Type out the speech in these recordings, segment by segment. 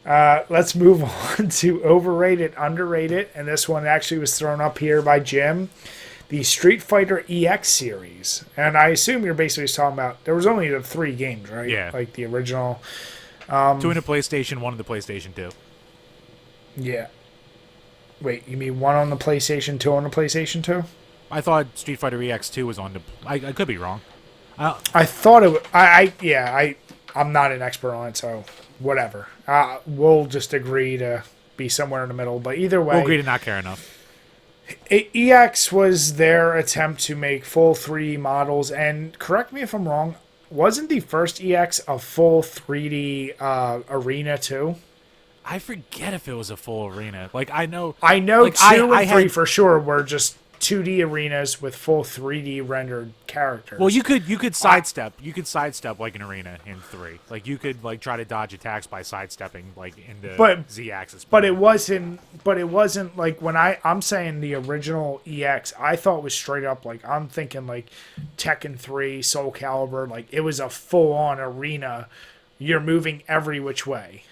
Let's move on to overrated, underrated, and this one actually was thrown up here by Jim. The Street Fighter EX series, and I assume you're basically talking about there was only the three games, right? Yeah, Like the original. two in the PlayStation, one in the PlayStation 2. Yeah. Wait, you mean one on the PlayStation 2 on the PlayStation 2? I thought Street Fighter EX2 was on the. I could be wrong. I thought it. I'm not an expert on it, so whatever. We'll just agree to be somewhere in the middle. But either We'll agree way, to not care enough. EX was their attempt to make full 3D models. And correct me if I'm wrong, wasn't the first EX a full 3D arena too? I forget if it was a full arena. Like I know, I know like two I and three had. for sure were just 2D arenas with full 3D rendered characters. Well, you could sidestep. You could sidestep like an arena in 3. Like you could like try to dodge attacks by sidestepping like in the But Z-axis. but it wasn't. But it wasn't like when I'm saying the original EX. I thought was straight up like I'm thinking like Tekken 3, Soul Calibur. Like it was a full on arena. You're moving every which way.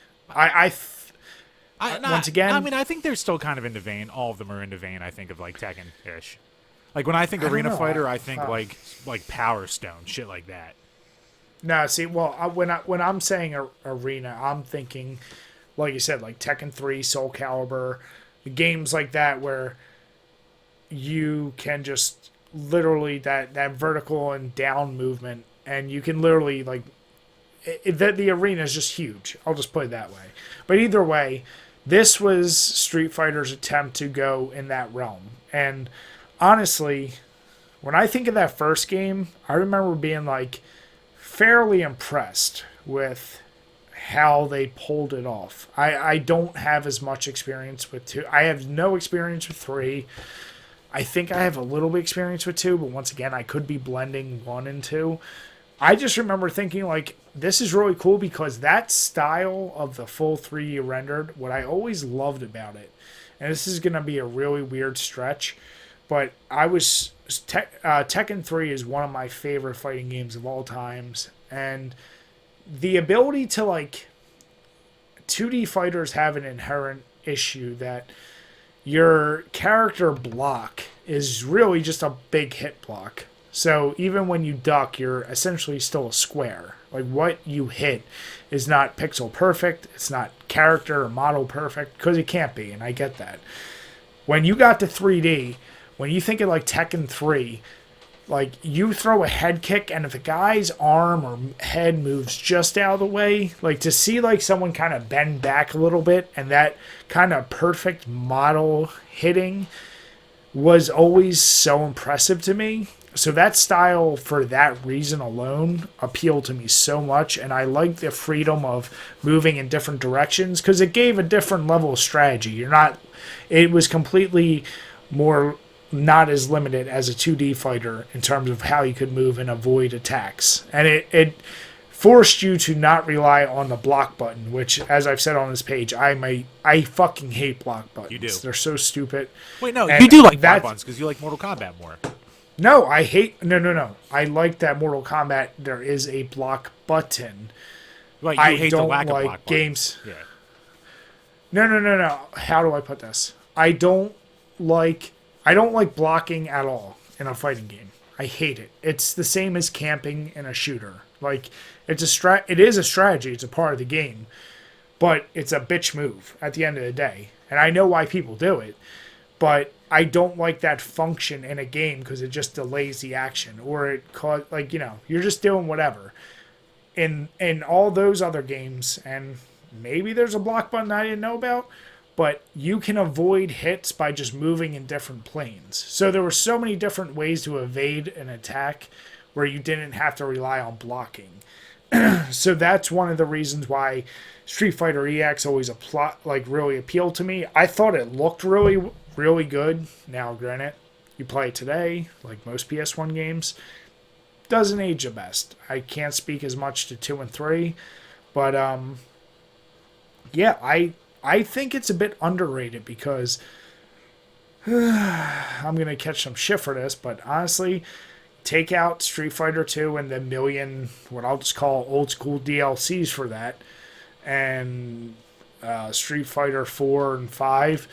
Once again, I mean, I think they're still kind of in the vein. All of them are in the vein. I think of like Tekken-ish. Like when I think I don't arena know. fighter, I think like Power Stone, shit like that. No, see, well, when I'm saying arena, I'm thinking, like you said, like Tekken 3, Soul Calibur, games like that where you can just literally that vertical and down movement, and you can literally like the arena is just huge. I'll just put it that way. But either way, this was Street Fighter's attempt to go in that realm, and honestly, when I think of that first game, I remember being like fairly impressed with how they pulled it off. I don't have as much experience with two. I have no experience with three. I think I have a little bit experience with two, but once again, I could be blending one and two. I just remember thinking like this is really cool because that style of the full 3D rendered, what I always loved about it, and this is gonna be a really weird stretch, but Tekken 3 is one of my favorite fighting games of all times, and the ability to like 2D fighters have an inherent issue that your character block is really just a big hit block. So even when you duck, you're essentially still a square. Like what you hit is not pixel perfect. It's not character or model perfect because it can't be, and I get that. When you got to 3D, when you think of like Tekken 3, like you throw a head kick and if a guy's arm or head moves just out of the way, like to see like someone kind of bend back a little bit and that kind of perfect model hitting was always so impressive to me. So that style, for that reason alone, appealed to me so much, and I liked the freedom of moving in different directions because it gave a different level of strategy. It was completely more not as limited as a 2D fighter in terms of how you could move and avoid attacks, and it forced you to not rely on the block button, which, as I've said on this page, I fucking hate block buttons. You do. They're so stupid. Wait, no, And you do like that- block buttons because you like Mortal Kombat more. No, I hate. No. I like that Mortal Kombat. There is a block button. Right, you I hate don't the lack like of block games. buttons. Yeah. No. How do I put this? I don't like blocking at all in a fighting game. I hate it. It's the same as camping in a shooter. Like it is a strategy. It's a part of the game, but it's a bitch move at the end of the day. And I know why people do it, but I don't like that function in a game because it just delays the action or you're just doing whatever. In all those other games, and maybe there's a block button I didn't know about, but you can avoid hits by just moving in different planes. So there were so many different ways to evade an attack where you didn't have to rely on blocking. So that's one of the reasons why Street Fighter EX always really appealed to me. I thought it looked really, really good. Now, granted, you play it today, like most PS1 games, doesn't age the best. I can't speak as much to 2 and 3, but yeah, I think it's a bit underrated because I'm gonna catch some shit for this, but honestly, take out Street Fighter 2 and the million, what I'll just call old school DLCs for that, and Street Fighter 4 and 5.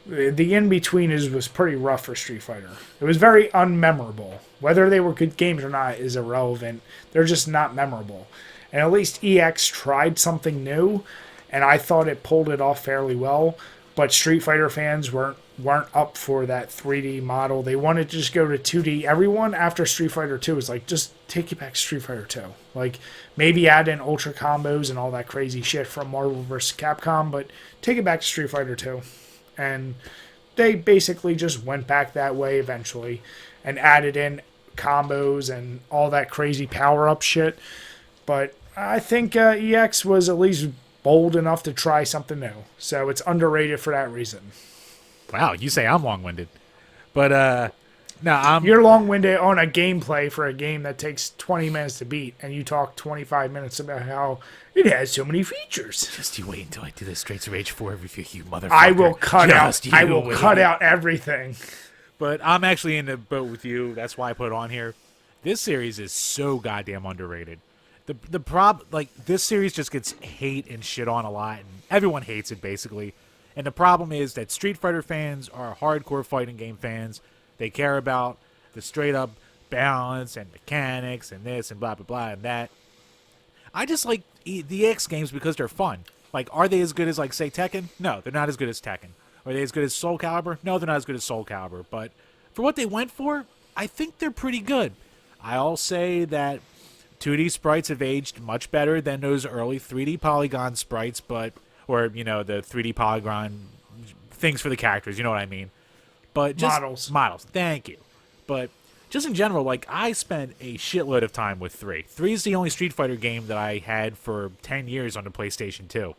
The in-between was pretty rough for Street Fighter. It was very unmemorable. Whether they were good games or not is irrelevant. They're just not memorable. And at least EX tried something new, and I thought it pulled it off fairly well. But Street Fighter fans weren't up for that 3D model. They wanted to just go to 2D. Everyone after Street Fighter 2 was like, just take it back to Street Fighter 2. Like, maybe add in ultra combos and all that crazy shit from Marvel vs. Capcom, but take it back to Street Fighter 2. And they basically just went back that way eventually and added in combos and all that crazy power-up shit. But I think EX was at least bold enough to try something new. So it's underrated for that reason. Wow, you say I'm long-winded. But, no, You're long-winded on a gameplay for a game that takes 20 minutes to beat, and you talk 25 minutes about how it has so many features. Just you wait until I do the Streets of Rage 4 review, you motherfucker. I will cut Just out. I will cut out everything. But I'm actually in the boat with you. That's why I put it on here. This series is so goddamn underrated. This series just gets hate and shit on a lot, and everyone hates it basically. And the problem is that Street Fighter fans are hardcore fighting game fans. They care about the straight up balance and mechanics and this and blah blah blah and that. I just like the EX games because they're fun. Like, are they as good as, like, say, Tekken? No, they're not as good as Tekken. Are they as good as Soul Calibur? No, they're not as good as Soul Calibur. But for what they went for, I think they're pretty good. I'll say that 2D sprites have aged much better than those early 3D polygon sprites, the 3D polygon things for the characters, you know what I mean? But just models. Thank you. But just in general, like, I spent a shitload of time with 3. 3 is the only Street Fighter game that I had for 10 years on the PlayStation 2.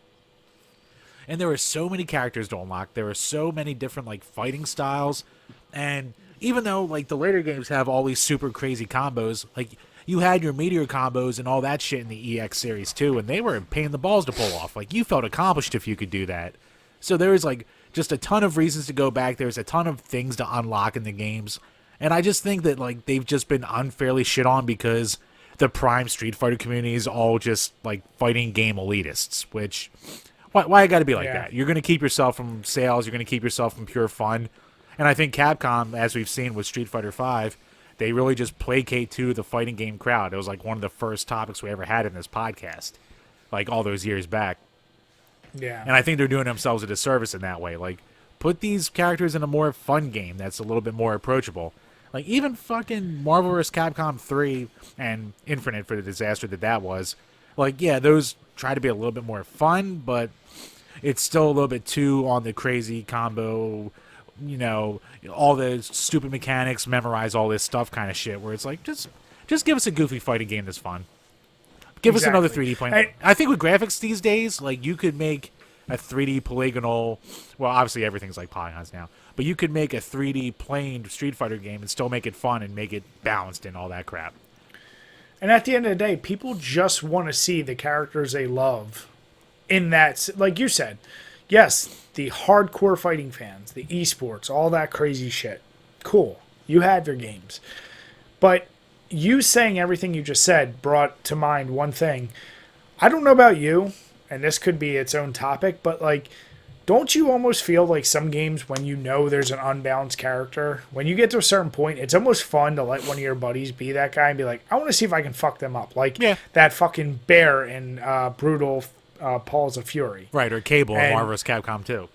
And there were so many characters to unlock. There were so many different, like, fighting styles. And even though, like, the later games have all these super crazy combos, like, you had your meteor combos and all that shit in the EX series too, and they were a pain in the balls to pull off. Like, you felt accomplished if you could do that. So there was, like, just a ton of reasons to go back. There's a ton of things to unlock in the games. And I just think that, like, they've just been unfairly shit on because the prime Street Fighter community is all just, like, fighting game elitists, which, why I gotta be like that? You're gonna keep yourself from sales, you're gonna keep yourself from pure fun. And I think Capcom, as we've seen with Street Fighter V, they really just placate to the fighting game crowd. It was like one of the first topics we ever had in this podcast, like all those years back. Yeah. And I think they're doing themselves a disservice in that way. Like, put these characters in a more fun game that's a little bit more approachable. Like, even fucking Marvel vs. Capcom 3 and Infinite, for the disaster that was, like, yeah, those try to be a little bit more fun, but it's still a little bit too on the crazy combo, you know, all the stupid mechanics, memorize all this stuff kind of shit, where it's like, just give us a goofy fighting game that's fun. Give us another 3D plane. I think with graphics these days, like, you could make a 3D polygonal, well, obviously everything's like polygons now, but you could make a 3D planed Street Fighter game and still make it fun and make it balanced and all that crap. And at the end of the day, people just want to see the characters they love in that, like you said, yes, the hardcore fighting fans, the esports, all that crazy shit. Cool. You had your games. But you saying everything you just said brought to mind one thing. I don't know about you, and this could be its own topic, but, like, don't you almost feel like some games, when you know there's an unbalanced character, when you get to a certain point, it's almost fun to let one of your buddies be that guy and be like, I want to see if I can fuck them up. Like that fucking bear in Brutal Paws of Fury. Right, or Cable in Marvel vs. Capcom 2.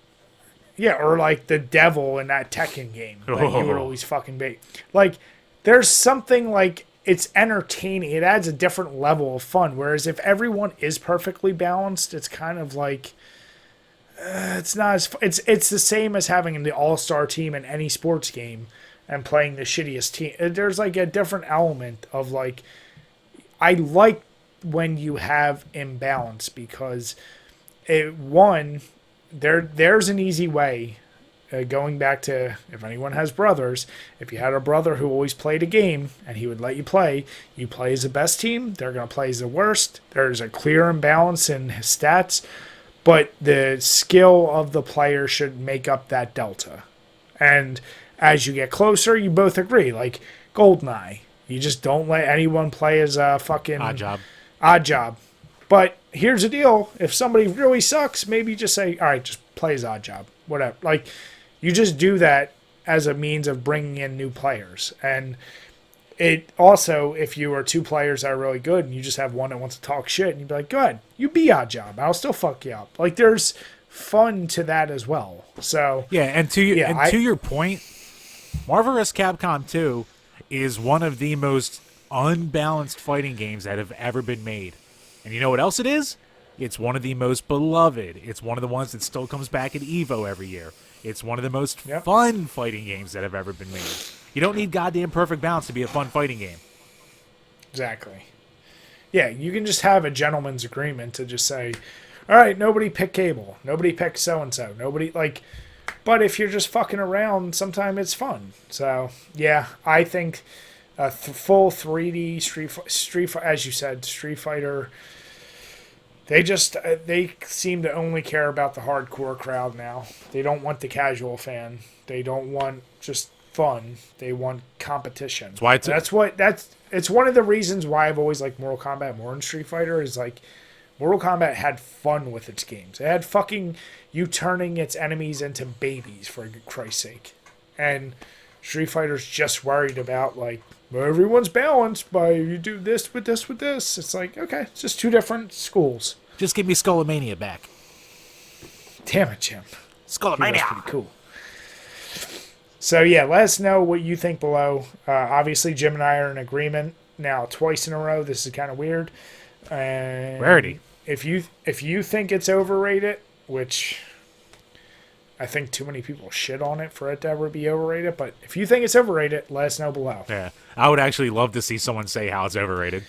Yeah, or like the devil in that Tekken game that you would always fucking be. Like, there's something, like, it's entertaining. It adds a different level of fun. Whereas if everyone is perfectly balanced, it's kind of like, it's not as it's the same as having the all-star team in any sports game and playing the shittiest team. There's, like, a different element of, like, I like when you have imbalance because there's an easy way. Going back to, if anyone has brothers, if you had a brother who always played a game and he would let you play as the best team, they're going to play as the worst. There's a clear imbalance in his stats, but the skill of the player should make up that delta. And as you get closer, you both agree, like GoldenEye, you just don't let anyone play as a fucking Odd Job. Odd Job. But here's the deal: if somebody really sucks, maybe just say, "All right, just play as Odd Job, whatever." Like, you just do that as a means of bringing in new players. And it also, if you are two players that are really good and you just have one that wants to talk shit, and you'd be like, "Go ahead, you be Odd Job. I'll still fuck you up." Like, there's fun to that as well. So Yeah, and to your point, Marvel vs. Capcom 2 is one of the most unbalanced fighting games that have ever been made. And you know what else it is? It's one of the most beloved. It's one of the ones that still comes back at EVO every year. It's one of the most fun fighting games that have ever been made. You don't need goddamn perfect balance to be a fun fighting game. Exactly. Yeah, you can just have a gentleman's agreement to just say, all right, nobody pick Cable. Nobody pick so-and-so. Nobody, like... But if you're just fucking around, sometimes it's fun. So, yeah, I think a full 3D Street, as you said, Street Fighter... They seem to only care about the hardcore crowd now. They don't want the casual fan. They don't want just fun. They want competition. It's one of the reasons why I've always liked Mortal Kombat more than Street Fighter is like Mortal Kombat had fun with its games. It had fucking you turning its enemies into babies, for Christ's sake. And Street Fighter's just worried about like, well, everyone's balanced by you do this with this with this. It's like, okay, it's just two different schools. Just give me Skullomania back. Damn it, Jim. Skullomania. That's pretty cool. So, yeah, let us know what you think below. Obviously, Jim and I are in agreement now twice in a row. This is kind of weird. And rarity. If you think it's overrated, which I think too many people shit on it for it to ever be overrated, but if you think it's overrated, let us know below. Yeah, I would actually love to see someone say how it's overrated.